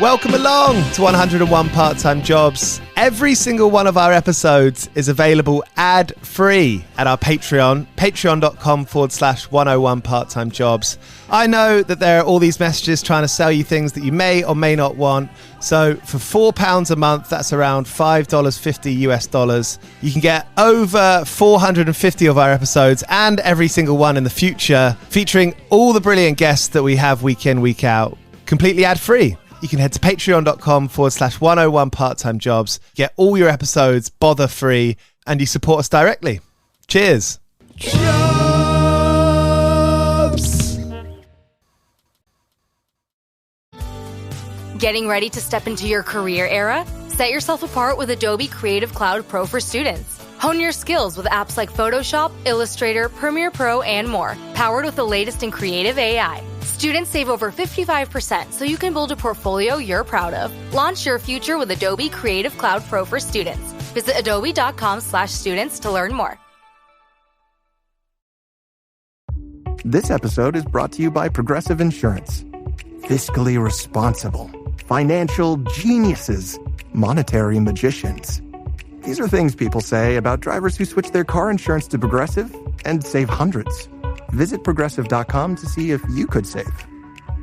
Welcome along to 101 Part-Time Jobs. Every single one of our episodes is available ad-free at our Patreon, patreon.com/101 Part-Time Jobs. I know that there are all these messages trying to sell you things that you may or may not want. So for £4 a month, that's around $5.50 US, you can get over 450 of our episodes and every single one in the future, featuring all the brilliant guests that we have week in, week out, completely ad-free. You can head to patreon.com/101 Part-Time Jobs, get all your episodes bother free, and you support us directly. Cheers. Jobs! Getting ready to step into your career era? Set yourself apart with Adobe Creative Cloud Pro for students. Hone your skills with apps like Photoshop, Illustrator, Premiere Pro, and more, powered with the latest in creative AI. Students save over 55%, so you can build a portfolio you're proud of. Launch your future with Adobe Creative Cloud Pro for students. Visit adobe.com/students to learn more. This episode is brought to you by Progressive Insurance. Fiscally responsible, financial geniuses, monetary magicians. These are things people say about drivers who switch their car insurance to Progressive and save hundreds. Visit Progressive.com to see if you could save.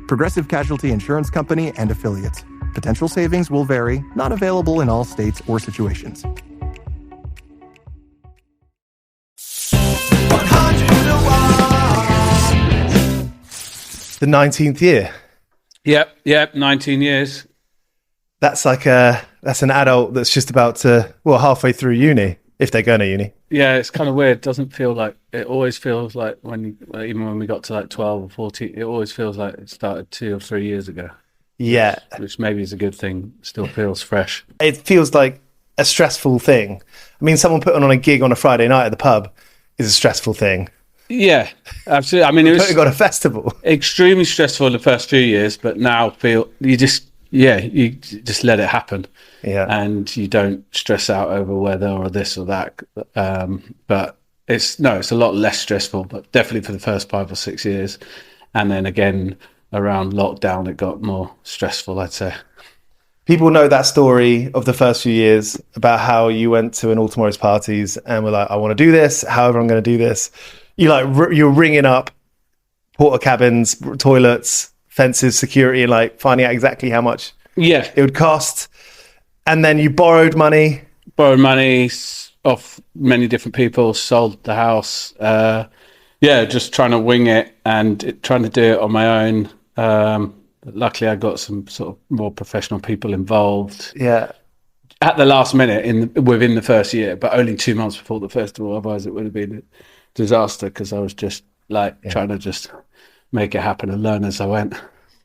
Progressive Casualty Insurance Company and Affiliates. Potential savings will vary, not available in all states or situations. 101. The 19th year. Yep, 19 years. That's like that's an adult that's just about to, halfway through uni, if they're going to uni. Yeah, it's kind of weird. It doesn't feel like, it always feels like even when we got to like 12 or 14, it always feels like it started 2 or 3 years ago. Yeah. Which maybe is a good thing. Still feels fresh. It feels like a stressful thing. I mean, someone putting on a gig on a Friday night at the pub is a stressful thing. Yeah, absolutely. I mean, it was putting on a festival. Extremely stressful in the first few years, but now you just let it happen. Yeah. And you don't stress out over weather or this or that. But it's a lot less stressful, but definitely for the first 5 or 6 years. And then again, around lockdown, it got more stressful, I'd say. People know that story of the first few years about how you went to an All Tomorrow's parties and were like, I want to do this, however I'm going to do this. You're ringing up porta cabins, toilets, fences, security, and like finding out exactly how much it would cost. And then you borrowed money off many different people, sold the house. Just trying to wing it and trying to do it on my own. Luckily, I got some sort of more professional people involved. Yeah. At the last minute within the first year, but only 2 months before the festival. Otherwise, it would have been a disaster because I was just trying to just make it happen and learn as I went.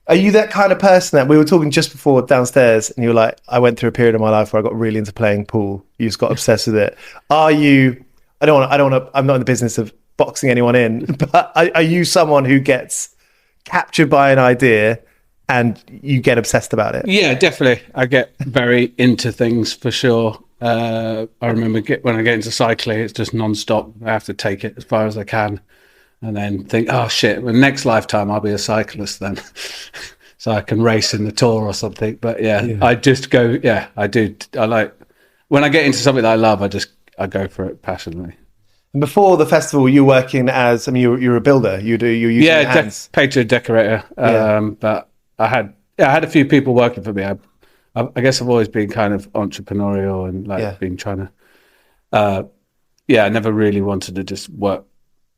Are you that kind of person that we were talking just before downstairs and you were like, I went through a period of my life where I got really into playing pool. You just got obsessed with it. Are you, I'm not in the business of boxing anyone in, but are you someone who gets captured by an idea and you get obsessed about it? Yeah, definitely. I get very into things for sure. I remember when I get into cycling, it's just non-stop. I have to take it as far as I can. And then think, oh shit, well, next lifetime I'll be a cyclist then. So I can race in the Tour or something. But I just go, I do. I like, when I get into something that I love, I go for it passionately. And before the festival, you were working as, you're a builder. You're using your hands. Painter, decorator. But I had a few people working for me. I guess I've always been kind of entrepreneurial and been trying to, I never really wanted to just work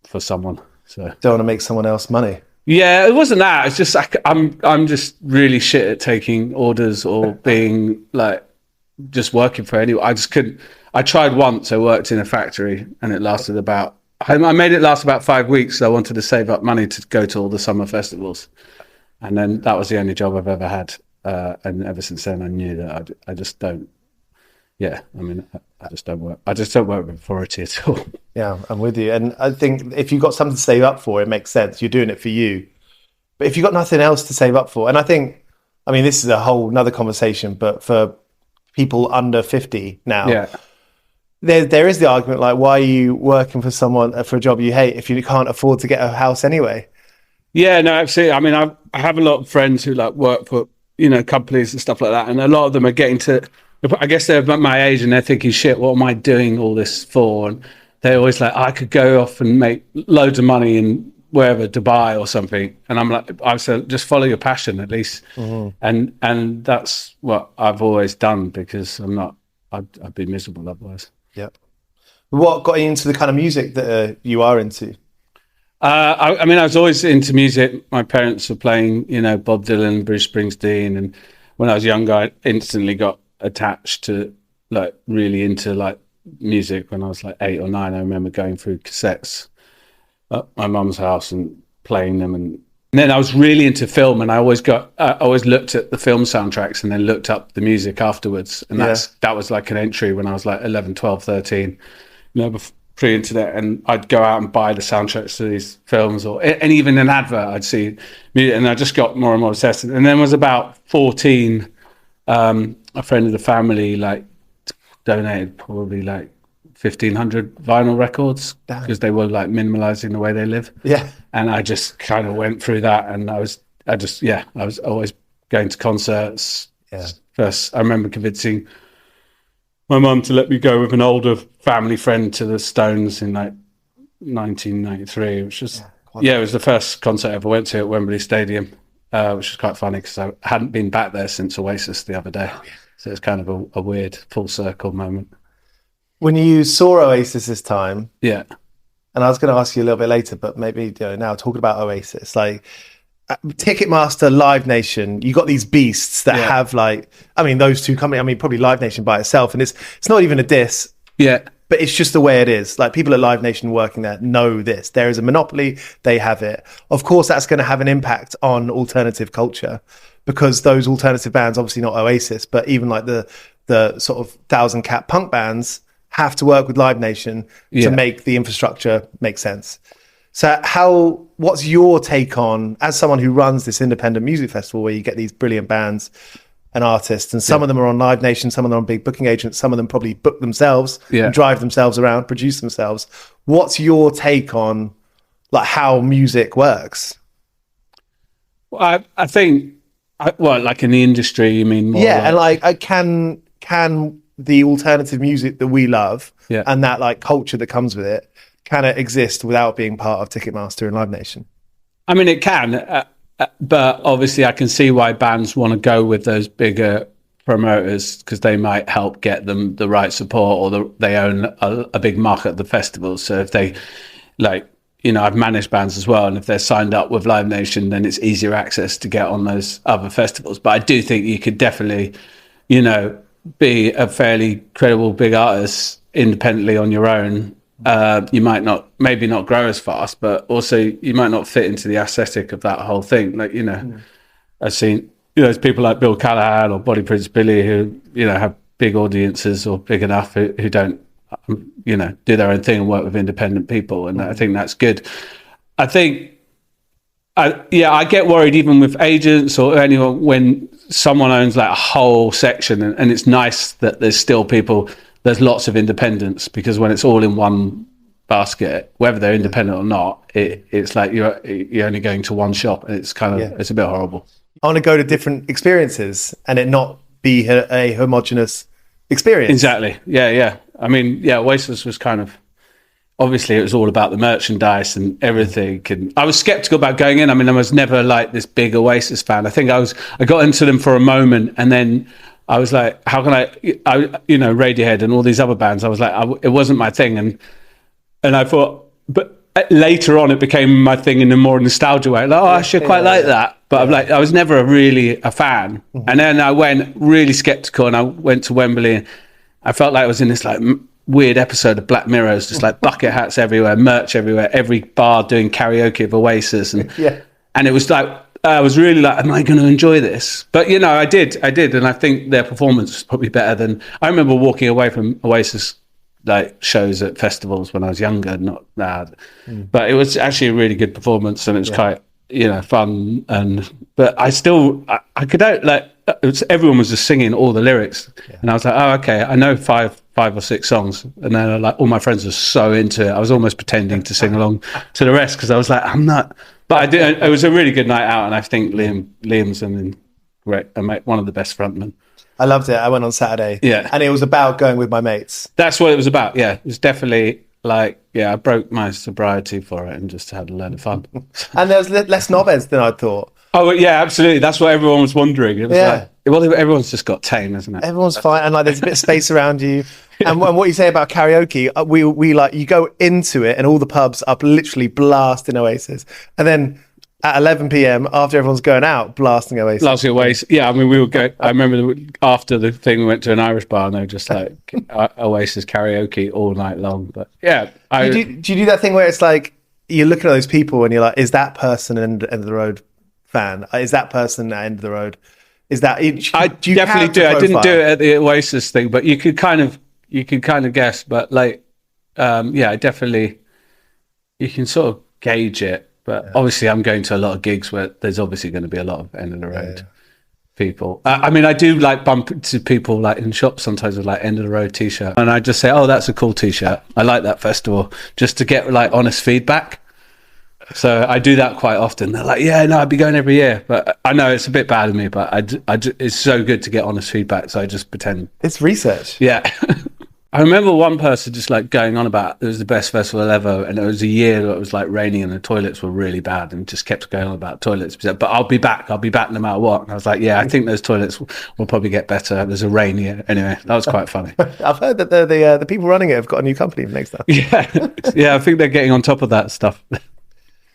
for someone. So don't want to make someone else money. Yeah, it wasn't that. It's just I'm just really shit at taking orders or being just working for anyone. I just couldn't. I tried once. I worked in a factory and it lasted I made it last about 5 weeks. So I wanted to save up money to go to all the summer festivals, and then that was the only job I've ever had. And ever since then, I knew that I just don't. Yeah, I just don't work. I just don't work with authority at all. Yeah, I'm with you. And I think if you've got something to save up for, it makes sense. You're doing it for you. But if you've got nothing else to save up for, and I think, this is a whole nother conversation, but for people under 50 now, there is the argument, why are you working for someone for a job you hate if you can't afford to get a house anyway? Yeah, no, absolutely. I have a lot of friends who work for companies and stuff like that, and a lot of them are getting to, I guess they're about my age and they're thinking, shit, what am I doing all this for? And they're always like, I could go off and make loads of money in wherever, Dubai or something. And I'm like, I said, just follow your passion at least. And that's what I've always done, because I'd be miserable otherwise. Yeah. What got you into the kind of music that you are into? I mean, I was always into music. My parents were playing, Bob Dylan, Bruce Springsteen. And when I was younger, I instantly got attached to, like, really into, like, music when I was like 8 or 9. I remember going through cassettes at my mum's house and playing them. And then I was really into film, and I always looked at the film soundtracks and then looked up the music afterwards. And that was like an entry when I was like 11, 12, 13, pre-internet, and I'd go out and buy the soundtracks to these films, and even an advert I'd see, and I just got more and more obsessed. And then was about 14, a friend of the family like donated probably like 1,500 vinyl records, because they were like minimalizing the way they live. Yeah. And I just kind of went through that, and I was always going to concerts. Yeah. First, I remember convincing my mum to let me go with an older family friend to the Stones in like 1993, which was it was the first concert I ever went to at Wembley Stadium, which was quite funny because I hadn't been back there since Oasis the other day. So it's kind of a weird full circle moment. When you saw Oasis this time, and I was going to ask you a little bit later, but maybe now talking about Oasis, like Ticketmaster, Live Nation, you got these beasts that have like, I mean, those two companies, I mean, probably Live Nation by itself, and it's not even a diss. Yeah. But it's just the way it is. Like, people at Live Nation working there know this. There is a monopoly. They have it. Of course, that's going to have an impact on alternative culture, because those alternative bands, obviously not Oasis, but even like the sort of 1,000 Cat punk bands have to work with Live Nation to make the infrastructure make sense. So what's your take on, as someone who runs this independent music festival where you get these brilliant bands and artists, and some of them are on Live Nation, some of them are on big booking agents, some of them probably book themselves, and drive themselves around, produce themselves. What's your take on like how music works? Well, I think, like in the industry, you mean more? Yeah, and like can the alternative music that we love and that like culture that comes with it, can it exist without being part of Ticketmaster and Live Nation? I mean, it can. But obviously I can see why bands want to go with those bigger promoters, because they might help get them the right support, or they own a big market at the festivals. So if they, like, I've managed bands as well, and if they're signed up with Live Nation, then it's easier access to get on those other festivals. But I do think you could definitely, be a fairly credible big artist independently on your own. You might maybe not grow as fast, but also you might not fit into the aesthetic of that whole thing. Like, I've seen, there's people like Bill Callahan or Body Prince Billy who, have big audiences, or big enough, who don't, do their own thing and work with independent people. And I think that's good. I think, I get worried even with agents or anyone when someone owns like a whole section, and it's nice that there's still people, there's lots of independents, because when it's all in one basket, whether they're independent or not, it's like you're only going to one shop, and it's kind of it's a bit horrible. I want to go to different experiences and it not be a homogenous experience. Exactly. Yeah. I mean, Oasis was kind of, obviously it was all about the merchandise and everything, and I was skeptical about going in. I mean, I was never like this big Oasis fan. I think I got into them for a moment, and then I was like, how can I Radiohead and all these other bands, I was like, it wasn't my thing. And I thought, but later on it became my thing in a more nostalgia way. Like, I should quite like that. But I'm like, I was never really a fan. Mm-hmm. And then I went really skeptical, and I went to Wembley, and I felt like I was in this like weird episode of Black Mirror. Just like bucket hats everywhere, merch everywhere, every bar doing karaoke of Oasis. And it was like, I was really like, am I going to enjoy this? But, I did. And I think their performance was probably better than, I remember walking away from Oasis like shows at festivals when I was younger, not that. But it was actually a really good performance, and it was quite, fun. But I still, I could out, like, everyone was just singing all the lyrics. And I was like, oh, okay, I know five or six songs. And then like all my friends were so into it. I was almost pretending to sing along to the rest, because I was like, I'm not. But I did. It was a really good night out, and I think Liam's an great, one of the best frontmen. I loved it. I went on Saturday. Yeah. And it was about going with my mates. That's what it was about. Yeah. It was definitely like, I broke my sobriety for it and just had a load of fun. And there was less knobheads than I thought. Oh, yeah, absolutely. That's what everyone was wondering. It was everyone's just got tame, isn't it? Everyone's fine. And like, there's a bit of space around you. And what you say about karaoke, we like, you go into it and all the pubs are literally blasting Oasis. And then at 11 p.m, after everyone's going out, blasting Oasis. Blasting Oasis. Yeah, I mean, we would go. I remember after the thing, we went to an Irish bar and they were just like Oasis karaoke all night long. But yeah, do you do that thing where it's like you're looking at those people and you're like, is that person an End of the Road fan? Is that person at End of the Road? Is that? I definitely do. I didn't do it at the Oasis thing, but you could kind of guess. But like, I definitely, you can sort of gauge it. But obviously, I'm going to a lot of gigs where there's obviously going to be a lot of End of the Road people. I mean, I do like bump into people like in shops sometimes with like End of the Road t-shirt, and I just say, "Oh, that's a cool t-shirt. I like that festival," just to get like honest feedback. So I do that quite often. They're like, "Yeah, no, I'd be going every year," but I know it's a bit bad of me. But it's so good to get honest feedback, so I just pretend it's research. Yeah. I remember one person just like going on about it was the best festival ever, and it was a year that it was like raining and the toilets were really bad, and just kept going on about toilets. But I'll be back no matter what. And I was like, yeah, I think those toilets will probably get better. There's a rain year. Anyway, that was quite funny. I've heard that the people running it have got a new company next time. Yeah, I think they're getting on top of that stuff.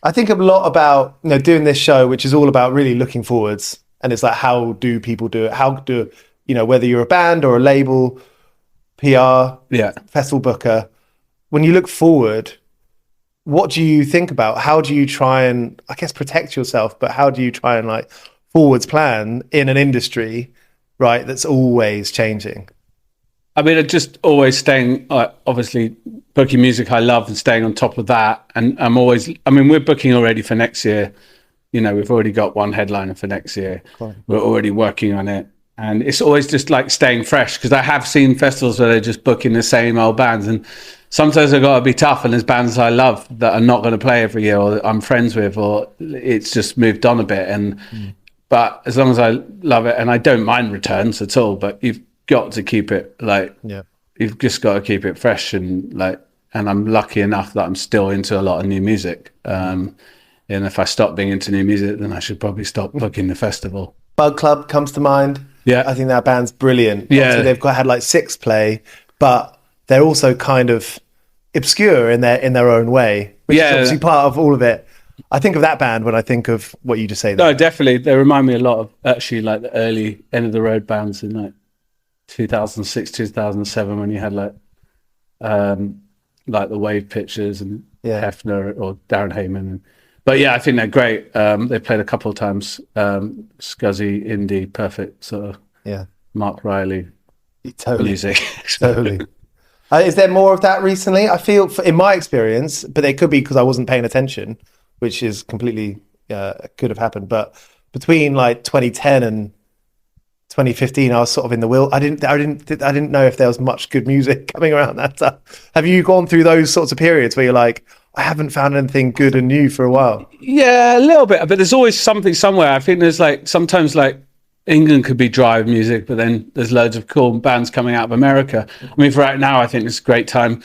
I think a lot about doing this show, which is all about really looking forwards, and it's like, how do people do it? How do whether you're a band or a label, PR, festival booker, when you look forward, what do you think about? How do you try and, I guess, protect yourself, but how do you try and like forwards plan in an industry, right, that's always changing? I mean, just always staying, obviously booking music I love and staying on top of that. And we're booking already for next year. We've already got one headliner for next year. Cool. We're already working on it. And it's always just like staying fresh, because I have seen festivals where they're just booking the same old bands, and sometimes I've got to be tough, and there's bands I love that are not going to play every year, or I'm friends with, or it's just moved on a bit. But as long as I love it, and I don't mind returns at all, but you've got to keep it you've just got to keep it fresh, and I'm lucky enough that I'm still into a lot of new music. And if I stop being into new music, then I should probably stop booking the festival. Bug Club comes to mind. Yeah, I think that band's brilliant. Yeah, obviously they've had like Six play, but they're also kind of obscure in their own way, which is obviously part of all of it. I think of that band when I think of what you just say there. No, definitely, they remind me a lot of actually like the early End of the Road bands in like 2006, 2007, when you had like the Wave Pictures and Hefner or Darren Hayman. But yeah, I think they're great. They played a couple of times. Scuzzy, indie, perfect sort of Mark Riley music. Totally. Is there more of that recently? I feel, in my experience, but it could be because I wasn't paying attention, which is completely could have happened. But between like 2010 and 2015, I was sort of in the wheel. I didn't know if there was much good music coming around that time. Have you gone through those sorts of periods where you're like, I haven't found anything good and new for a while? Yeah, a little bit, but there's always something somewhere. I think there's like sometimes like England could be dry with music, but then there's loads of cool bands coming out of America. I mean, for right now, I think it's a great time.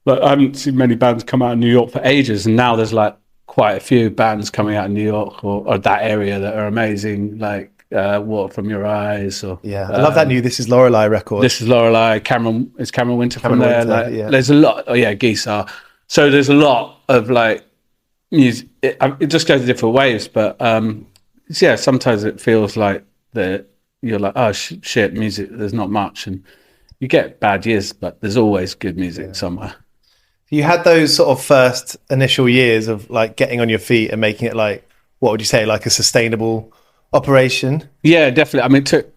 But I haven't seen many bands come out of New York for ages, and now there's like quite a few bands coming out of New York or that area that are amazing, like Water From Your Eyes. Or I love that new This Is Lorelei record. This is Lorelei. Cameron Winter from there. There's a lot. Geese are. So there's a lot of like music. It just goes different ways, but sometimes it feels like that you're like, oh shit, music. There's not much, and you get bad years, but there's always good music somewhere. You had those sort of first initial years of like getting on your feet and making it like, what would you say, like a sustainable operation? Yeah, definitely. I mean, it took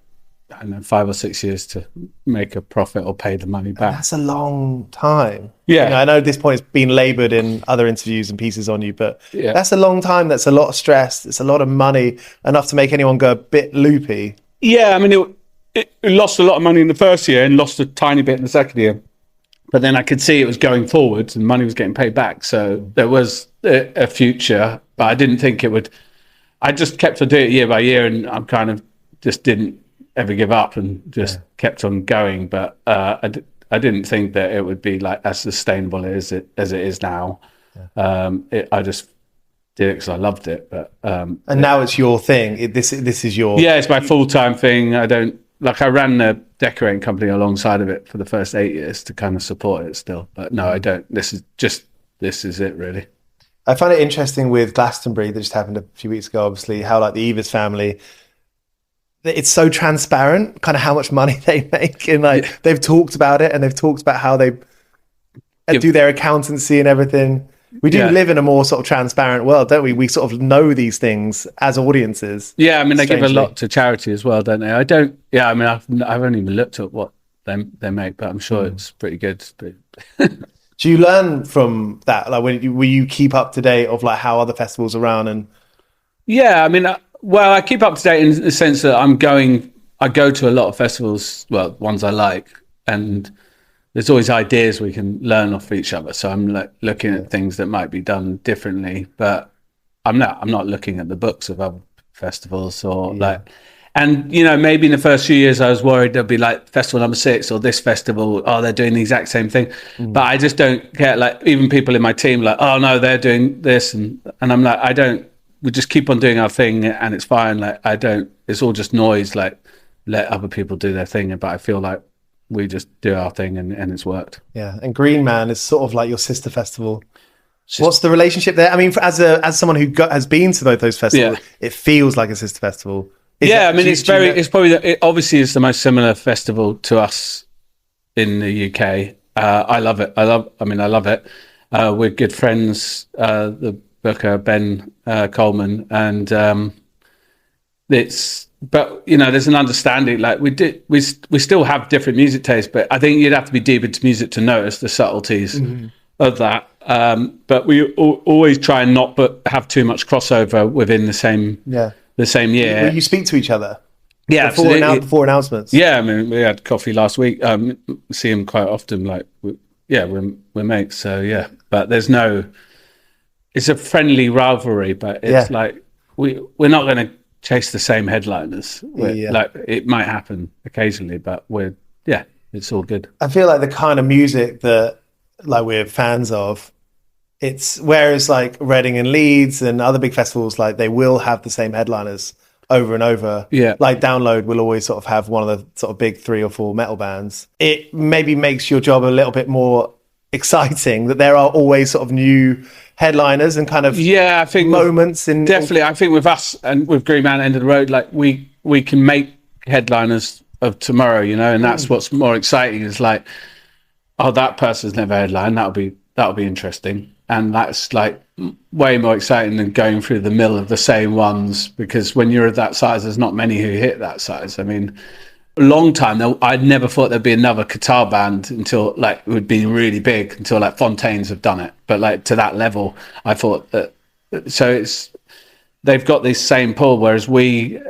5 or 6 years to make a profit or pay the money back. That's a long time. Yeah. I know at this point it's been laboured in other interviews and pieces on you, but that's a long time. That's a lot of stress. It's a lot of money, enough to make anyone go a bit loopy. Yeah, I mean, it lost a lot of money in the first year and lost a tiny bit in the second year. But then I could see it was going forwards and money was getting paid back. So there was a future, but I didn't think it would. I just kept on doing it year by year, and I'm kind of just didn't ever give up and just kept on going. But I didn't think that it would be like as sustainable as it is now. I just did it because I loved it. But and now it's your thing. This is your it's my full-time thing. I ran the decorating company alongside of it for the first 8 years to kind of support it still. But no, I don't. This is it really. I find it interesting with Glastonbury that just happened a few weeks ago, obviously, how like the Evers family, it's so transparent, kind of how much money they make. And like they've talked about it, and they've talked about how they do their accountancy and everything. We do live in a more sort of transparent world, don't we? We sort of know these things as audiences. Yeah, I mean, they give a lot to charity as well, don't they? I don't. Yeah, I mean, I've only even looked at what they make, but I'm sure it's pretty good. Do you learn from that? Like, will you keep up to date of like how other festivals around? And yeah, I mean, I keep up to date in the sense that I go to a lot of festivals, well, ones I like, and there's always ideas we can learn off each other. So I'm like looking at things that might be done differently, but I'm not looking at the books of other festivals or and maybe in the first few years I was worried there'd be like festival number 6 or this festival, they're doing the exact same thing. But I just don't care. Like even people in my team like, oh no, they're doing this, and I'm like, we just keep on doing our thing and it's fine. Like it's all just noise. Like let other people do their thing, but I feel like we just do our thing and it's worked. Yeah, and Green Man is sort of like your sister festival. What's the relationship there? I mean, as someone who has been to both those festivals, it feels like a sister festival. It's probably obviously it's the most similar festival to us in the UK. I love it. I love it. We're good friends. The booker Ben Coleman, and but there's an understanding. Like we still have different music tastes, but I think you'd have to be deep into music to notice the subtleties of that. But we always try and not have too much crossover within the same year. Will you speak to each other? Yeah, before announcements. Yeah, I mean, we had coffee last week. See him quite often. Like, we're mates. So yeah, but it's a friendly rivalry, but it's like we're not going to chase the same headliners. Like it might happen occasionally, but it's all good. I feel like the kind of music that like we're fans of, it's whereas like Reading and Leeds and other big festivals, like they will have the same headliners over and over. Yeah. Like Download will always sort of have one of the sort of big 3 or 4 metal bands. It maybe makes your job a little bit more exciting that there are always sort of new headliners and kind of I think moments in definitely. I think with us and with Green Man End of the Road, like we can make headliners of tomorrow, and that's what's more exciting is like, that person's never headlined, that'll be interesting. And that's like way more exciting than going through the mill of the same ones, because when you're at that size, there's not many who hit that size. I mean, a long time, I'd never thought there'd be another guitar band until like it would be really big, until like Fontaines have done it. But like to that level, I thought that. So they've got this same pull, whereas we're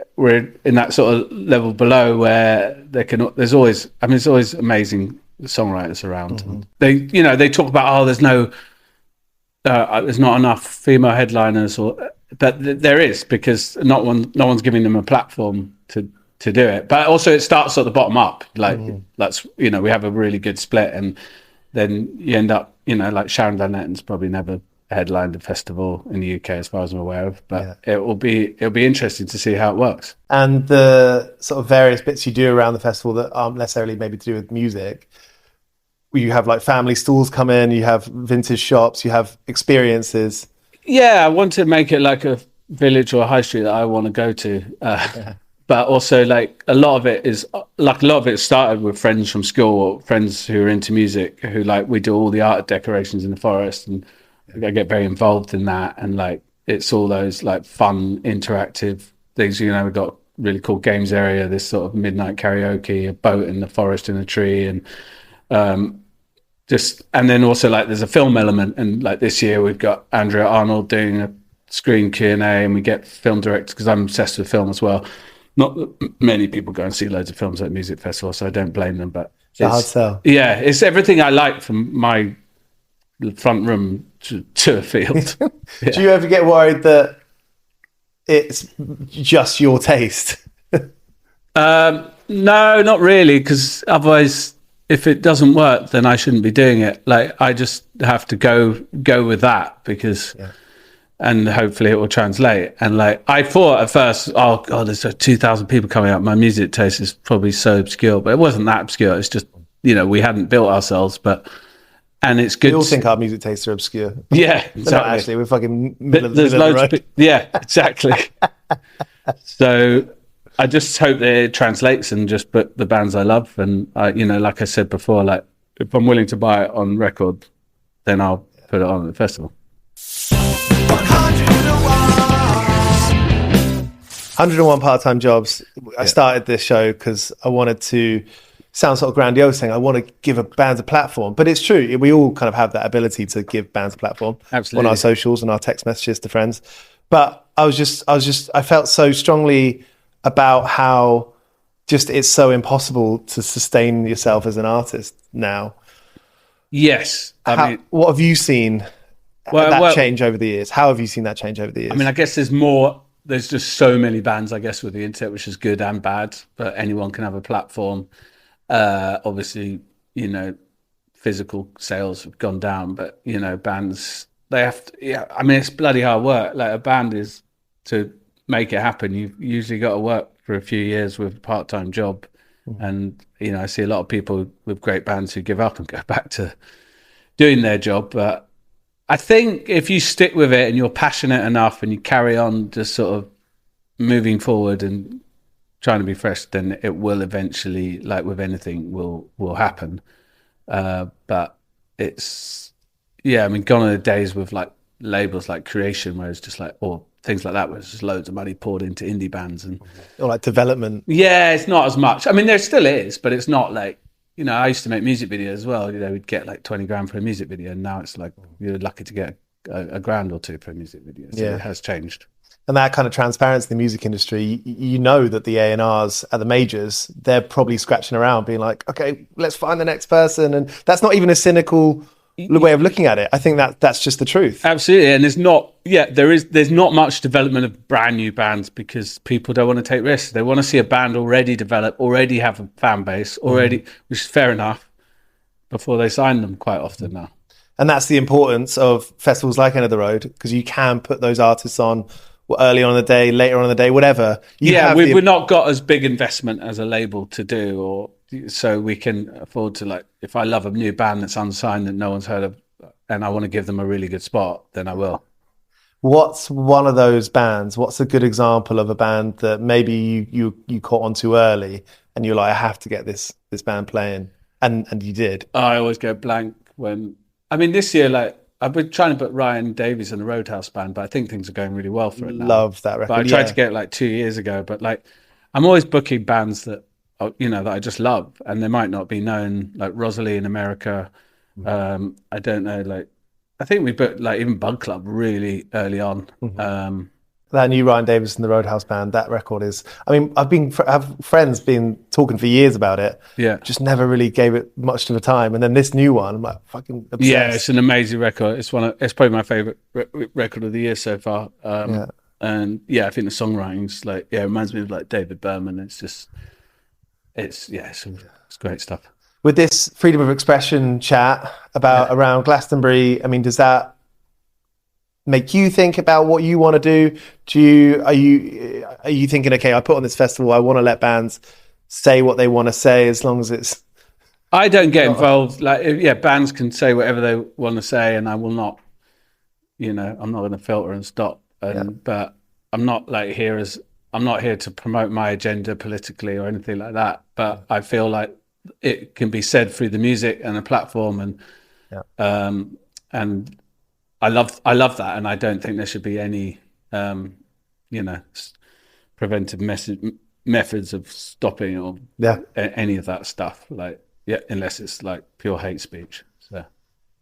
in that sort of level below where there's always amazing songwriters around. They talk about there's not enough female headliners, but there is, because no one's giving them a platform to do it. But also it starts at the bottom up. Like that's we have a really good split, and then you end up like Sharon Van Etten's probably never headlined a festival in the UK as far as I'm aware of. But it'll be interesting to see how it works. And the sort of various bits you do around the festival that aren't necessarily maybe to do with music. You have like family stalls come in, you have vintage shops, you have experiences. Yeah, I want to make it like a village or a high street that I want to go to. But also like a lot of it started with friends from school or friends who are into music who like we do all the art decorations in the forest, and I get very involved in that. And like it's all those like fun interactive things. We've got a really cool games area, this sort of midnight karaoke, a boat in the forest in a tree, and and then also like there's a film element, and like this year we've got Andrea Arnold doing a screen Q&A, and we get film directors, because I'm obsessed with film as well. Not that many people go and see loads of films at music festivals, so I don't blame them, but it's a hard sell. Yeah, it's everything I like from my front room to a field. Do you ever get worried that it's just your taste? No, not really, because otherwise, if it doesn't work, then I shouldn't be doing it. Like, I just have to go with that because, and hopefully it will translate. And like, I thought at first, oh God, there's 2,000 people coming up. My music taste is probably so obscure, but it wasn't that obscure. It's just, we hadn't built ourselves, and it's good. We all think our music tastes are obscure. Yeah, exactly. Not actually, we're fucking middle There's of loads the road. of yeah, exactly. So I just hope that it translates and just put the bands I love. And like I said before, like if I'm willing to buy it on record, then I'll put it on at the festival. 101 part-time jobs. I started this show because I wanted to sound sort of grandiose, saying I want to give bands a platform. But it's true, we all kind of have that ability to give bands a platform. Absolutely. On our socials and our text messages to friends. But I felt so strongly about how just it's so impossible to sustain yourself as an artist now. Yes. What have you seen change over the years? How have you seen that change over the years? I mean, I guess there's just so many bands, I guess, with the internet, which is good and bad, but anyone can have a platform. Obviously, physical sales have gone down, but, bands, they have to, it's bloody hard work. Like a band is, to make it happen, you've usually got to work for a few years with a part-time job. And, I see a lot of people with great bands who give up and go back to doing their job. But I think if you stick with it and you're passionate enough and you carry on just sort of moving forward and trying to be fresh, then it will eventually, like with anything, will happen. But it's, gone are the days with like labels like Creation, where it's just like, or things like that, where it's just loads of money poured into indie bands or like development. Yeah, it's not as much. I mean, there still is, but it's not like, I used to make music videos as well. We'd get like 20 grand for a music video, and now it's like you're lucky to get a grand or two for a music video. So it has changed. And that kind of transparency in the music industry, you know that the A&Rs at the majors, they're probably scratching around being like, okay, let's find the next person. And that's not even a cynical way of looking at it. I think that's just the truth. Absolutely. And there's not much development of brand new bands because people don't want to take risks. They want to see a band already develop, already have a fan base, which is fair enough, before they sign them quite often now. And that's the importance of festivals like End of the Road, because you can put those artists on early on in the day, later on in the day, whatever. We've not got as big investment as a label to do, or so we can afford to, like, if I love a new band that's unsigned that no one's heard of and I want to give them a really good spot, then I will. What's one of those bands? What's a good example of a band that maybe you caught on too early and you're like, I have to get this band playing, and you did? I always go blank when, this year, like, I've been trying to put Ryan Davies in the Roadhouse band, but I think things are going really well for it now. Love that record. But I tried to get it like 2 years ago, but like, I'm always booking bands that, that I just love, and they might not be known, like Rosalie in America. I don't know, like, I think we booked like even Bug Club really early on. That new Ryan Davis and the Roadhouse band, that record is, I've friends been talking for years about it. Yeah. Just never really gave it much of a time. And then this new one, I'm like fucking obsessed. Yeah, it's an amazing record. It's probably my favorite record of the year so far. And I think the songwriting's like, it reminds me of like David Berman. It's great stuff. With this freedom of expression chat around Glastonbury, does that make you think about what you want to do? Are you thinking, okay, I put on this festival, I want to let bands say what they want to say, as long as it's... I don't get involved. Like, bands can say whatever they want to say, and I will not, I'm not going to filter and stop. But I'm not I'm not here to promote my agenda politically or anything like that. But I feel like it can be said through the music and the platform, and I love that, and I don't think there should be any, preventive methods of stopping or any of that stuff. Unless it's like pure hate speech. So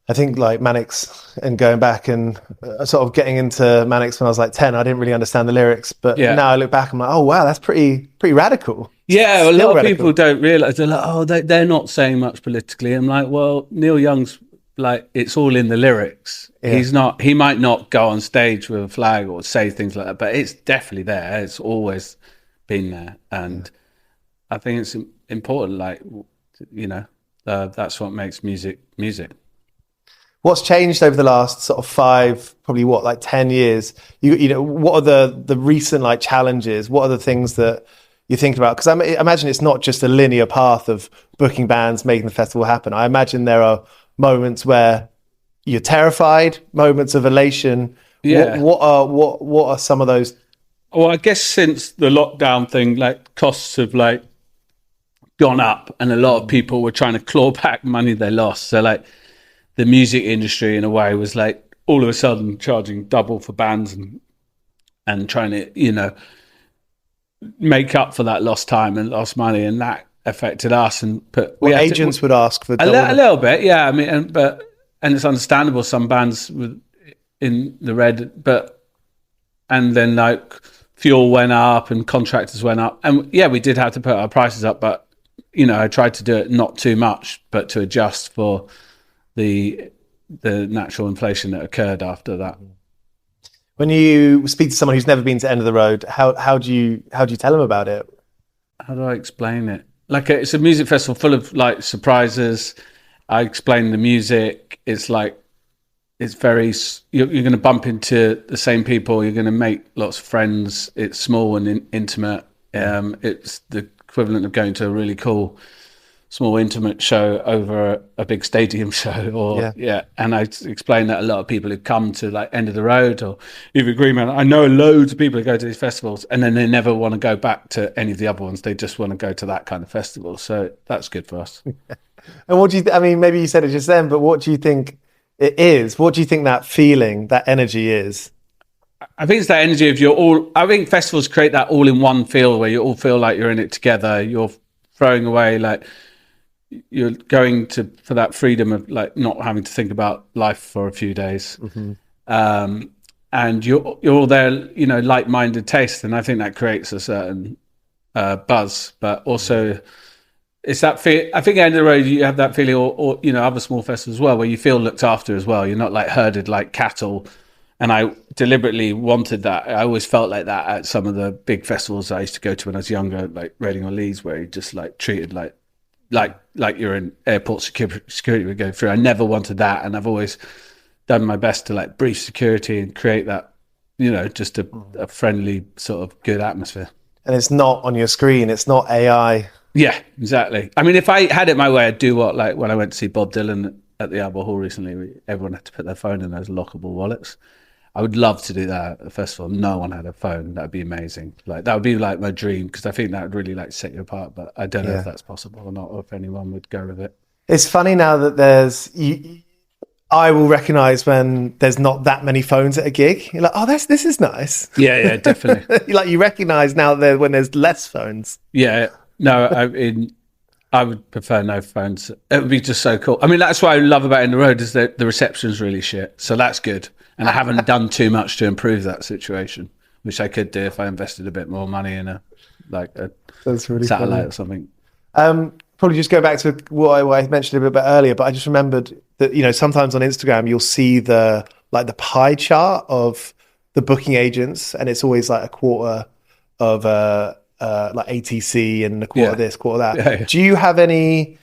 I think like Mannix, and going back and sort of getting into Mannix when I was like 10, I didn't really understand the lyrics, but now I look back, I'm like, oh wow, that's pretty radical. Yeah, a lot of people don't realise. They're like, oh, they're not saying much politically. I'm like, well, Neil Young's like, it's all in the lyrics. Yeah. He might not go on stage with a flag or say things like that, but it's definitely there. It's always been there. And I think it's important. Like, that's what makes music. What's changed over the last sort of 5, probably 10 years? What are the recent like challenges? What are the things that you're thinking about? Because I imagine it's not just a linear path of booking bands, making the festival happen. I imagine there are moments where you're terrified, moments of elation. Yeah. What are some of those? Well, I guess since the lockdown thing, like costs have like gone up, and a lot of people were trying to claw back money they lost. So like, the music industry in a way was like all of a sudden charging double for bands and trying to, make up for that lost time and lost money, and that affected us. And agents would ask for a little bit, yeah. I mean, and it's understandable. Some bands were in the red, and then like fuel went up and contractors went up, and yeah, we did have to put our prices up, but I tried to do it not too much, but to adjust for the natural inflation that occurred after that. When you speak to someone who's never been to End of the Road, how do you tell them about it? How do I explain it? Like, it's a music festival full of like surprises. I explain the music. It's like, it's very, you're going to bump into the same people. You're going to make lots of friends. It's small and intimate. It's the equivalent of going to a really cool small intimate show over a big stadium show, and I explain that a lot of people who come to like End of the Road or even Greenman, I know loads of people who go to these festivals and then they never want to go back to any of the other ones. They just want to go to that kind of festival, so that's good for us. And what do you I mean, maybe you said it just then, but what do you think it is? What do you think that feeling, that energy is? I think it's that energy of I think festivals create that all-in-one feel where you all feel like you're in it together. You're throwing away, like, you're going for that freedom of like not having to think about life for a few days. And you're all there, like-minded taste, and I think that creates a certain buzz. But also, it's that feel. I think at the end of the road, you have that feeling, or other small festivals as well, where you feel looked after as well. You're not like herded like cattle. And I deliberately wanted that. I always felt like that at some of the big festivals I used to go to when I was younger, like Reading or Leeds, where you just like treated like you're in airport security would go through. I never wanted that, and I've always done my best to like brief security and create that, just a friendly sort of good atmosphere. And it's not on your screen, it's not AI. Yeah, exactly. I mean, if I had it my way, I'd do like when I went to see Bob Dylan at the Albert Hall recently, everyone had to put their phone in those lockable wallets. I would love to do that at the festival. No one had a phone. That would be amazing. Like, that would be like my dream, because I think that would really like set you apart. But I don't know if that's possible or not, or if anyone would go with it. It's funny now that I will recognise when there's not that many phones at a gig. You're like, oh, this is nice. Yeah, definitely. You recognise now when there's less phones. Yeah, no, I would prefer no phones. It would be just so cool. I mean, that's what I love about In the Road, is that the reception's really shit. So that's good. And I haven't done too much to improve that situation, which I could do if I invested a bit more money in a that's really satellite funny. Or something. Probably just go back to what I mentioned a bit earlier, but I just remembered that, sometimes on Instagram you'll see the pie chart of the booking agents, and it's always like a quarter of like ATC and a quarter of this, quarter of that. Yeah. Do you have any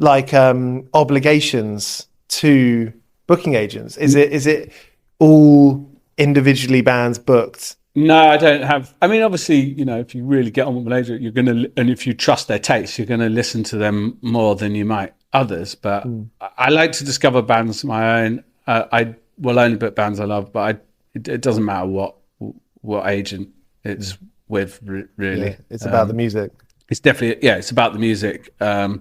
obligations to booking agents? Is it all individually bands booked? No, I don't have. I mean, obviously, if you really get on with an agent, you're going to, and if you trust their taste, you're going to listen to them more than you might others. But I like to discover bands of my own. I will only book bands I love, but it doesn't matter what agent it's with, really. Yeah, it's about the music. It's definitely, it's about the music. And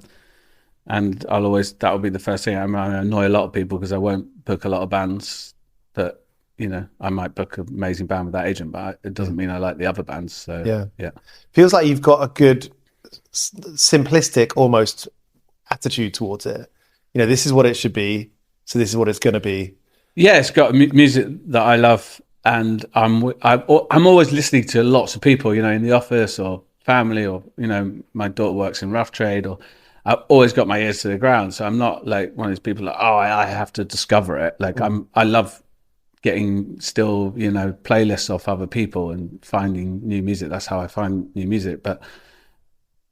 that'll be the first thing. I annoy a lot of people because I won't book a lot of bands that, I might book an amazing band with that agent, but it doesn't mean I like the other bands. So yeah. Feels like you've got a good simplistic almost attitude towards it. This is what it should be, so this is what it's going to be. Yeah, it's got music that I love, and I'm always listening to lots of people, in the office or family, or my daughter works in rough trade, or I've always got my ears to the ground. So I'm not like one of these people like, I have to discover it. Like I love getting still, playlists off other people and finding new music. That's how I find new music. But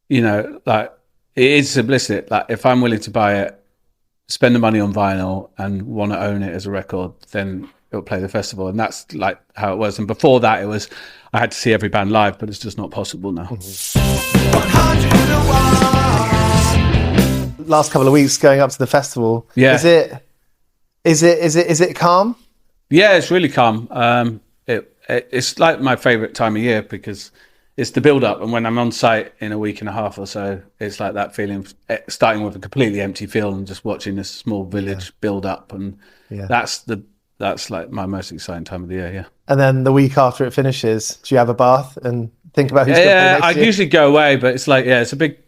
you know, like it is simplistic. Like if I'm willing to buy it, spend the money on vinyl and want to own it as a record, then it'll play the festival. And that's like how it was. And before that, it was, I had to see every band live, but it's just not possible now. Last couple of weeks going up to the festival. Yeah. Is it calm? Yeah, it's really calm. It's like my favorite time of year because it's the build up. And when I'm on site in a week and a half or so, it's like that feeling starting with a completely empty field and just watching this small village build up. And that's like my most exciting time of the year. Yeah. And then the week after it finishes, do you have a bath and think about who's going to play next year? I usually go away, but it's like, it's a big,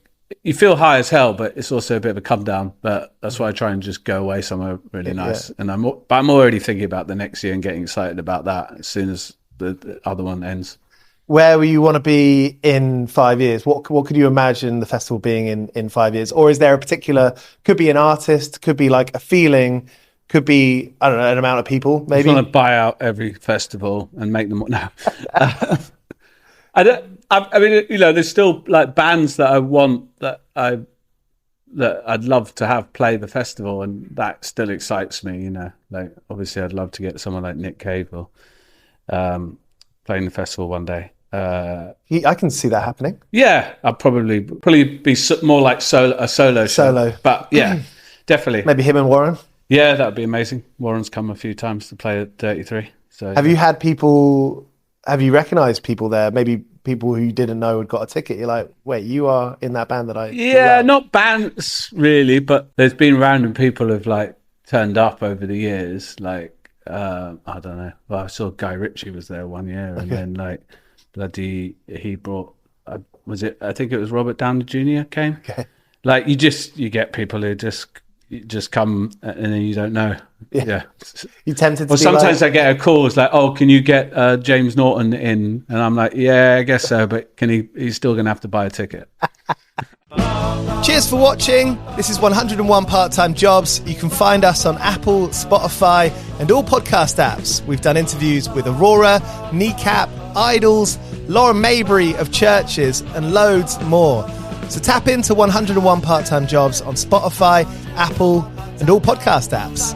you feel high as hell, but it's also a bit of a come down. But that's why I try and just go away somewhere really nice. And I'm already thinking about the next year and getting excited about that as soon as the other one ends. Where will you want to be in 5 years? What could you imagine the festival being in 5 years? Or is there a particular, could be an artist, could be like a feeling, could be, I don't know, an amount of people, maybe? I want to buy out every festival and make them... No. I mean, you know, there's still like bands that I want that I'd love to have play the festival, and that still excites me, you know. Like, obviously, I'd love to get someone like Nick Cave or playing the festival one day. I can see that happening. Yeah, I'd probably be more like a solo show. But yeah, definitely. Maybe him and Warren? Yeah, that would be amazing. Warren's come a few times to play at 33. So have you recognised people there? Maybe people who you didn't know had got a ticket. You're like, wait, you are in that band that I... Yeah, not bands really, but there's been random people who've like turned up over the years. Like, I don't know. Well, I saw Guy Ritchie was there one year, and then like he brought, I think it was Robert Downey Jr. came. Okay. Like you get people who just come and then you don't know. Yeah. You tempted to Well, sometimes I get a call. It's like, oh, can you get James Norton in? And I'm like, yeah, I guess so. But he's still going to have to buy a ticket. Cheers for watching. This is 101 Part-Time Jobs. You can find us on Apple, Spotify, and all podcast apps. We've done interviews with Aurora, Kneecap, Idols, Lauren Maybury of Churches, and loads more. So tap into 101 Part-Time Jobs on Spotify, Apple, and all podcast apps.